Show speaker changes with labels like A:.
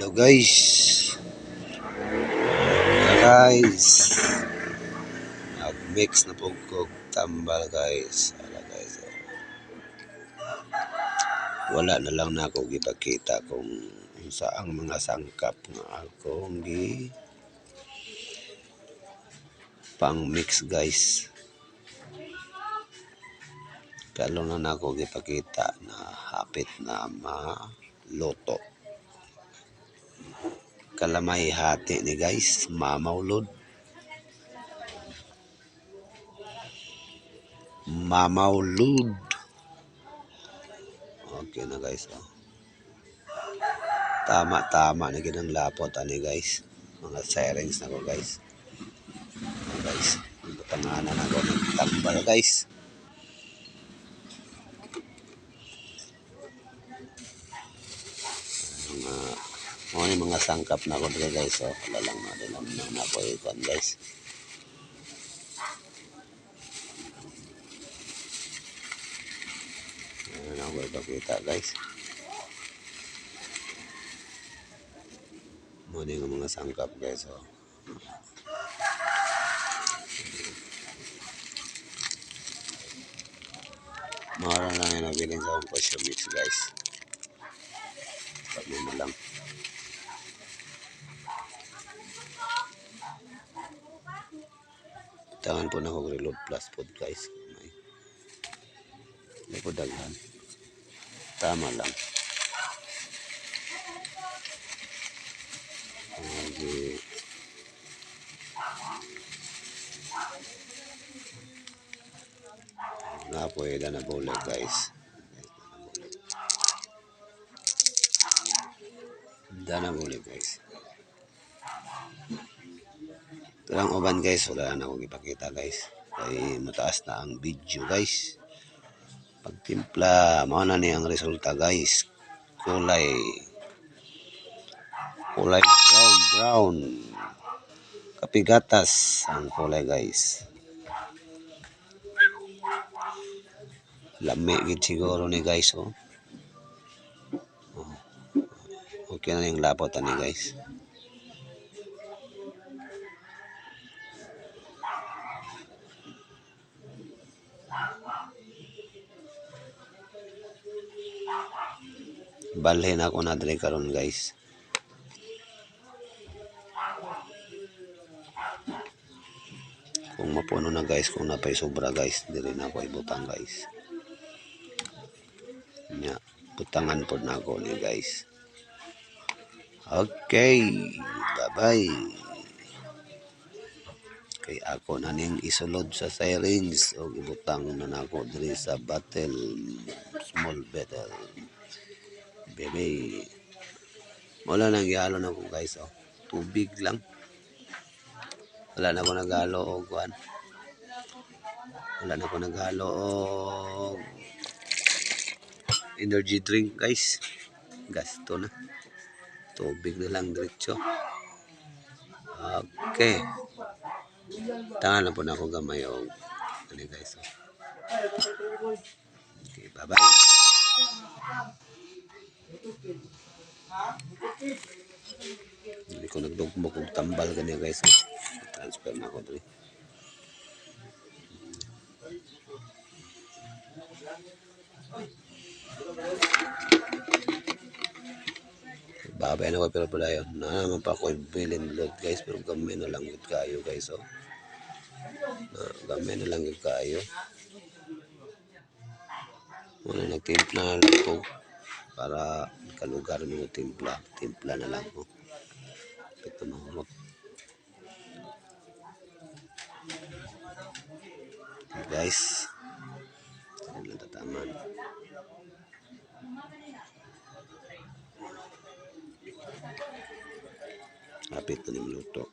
A: Hello guys. Guys. Nag-mix na po kog tambal guys. Wala na lang na ako ipakita kung saang mga sangkap nga akong gi pang mix guys. Kalo na ako ipakita na hapit na maluto. Kalamay hati ni guys, mamawlod. Okay na guys. Tama na ginang lapot ani guys. Mga sirens na ko guys. Guys, panganan ako ng tambal guys. Mga sangkap na ko guys. So, lalang na po ikon guys. Ano ako ipakita guys. Muna yung mga sangkap guys. So. Mara lang yung nabiling sa pasyo mix guys. Pag mo lang. Tangan po na ako reload plus food guys. May po daghan. Tama lang. Okay. Pwede na bulag guys. Dana bulag guys. Ito lang uban guys. Wala na akong ipakita guys. Kaya mataas na ang video guys. Pagtimpla, mao na ni ang resulta guys. Kulay brown. Kapigatas ang kulay guys. Lami gid siguro ni guys oh. Okay na yung lapot ani guys. Balhin ako na dre karon guys. Kung mapuno na guys, kung napay sobra guys, dili na ako ibutang guys. Nya, butangan pod na ako ni guys. Okay, bye-bye. Kay ako na ning isulod sa sirens o ibutang na nako diri sa small battle. Bebe. Wala nang gihalon ako guys oh. Tubig lang. Wala na ako naghalo og kuan. Wala na ako naghalo og energy drink guys. Gasto na. Tubig na lang diretso. Okay. Tangan na po na ako gamay og ano guys. Okay, bye-bye. Hindi ko nagdugmok og tambal kanya guys. Transfer na ako dito. Babay na ko pero pala yun. Naman pa ako bilin load guys. Pero gamay na lang yun kayo guys. Oh. Gamay na lang yun kayo. Muna nagtimpla na lang ko. Para kalugar mo timpla. Timpla na lang ko. Ito mahulog. Okay guys. Ano lang tataman. Hapit na yung luto.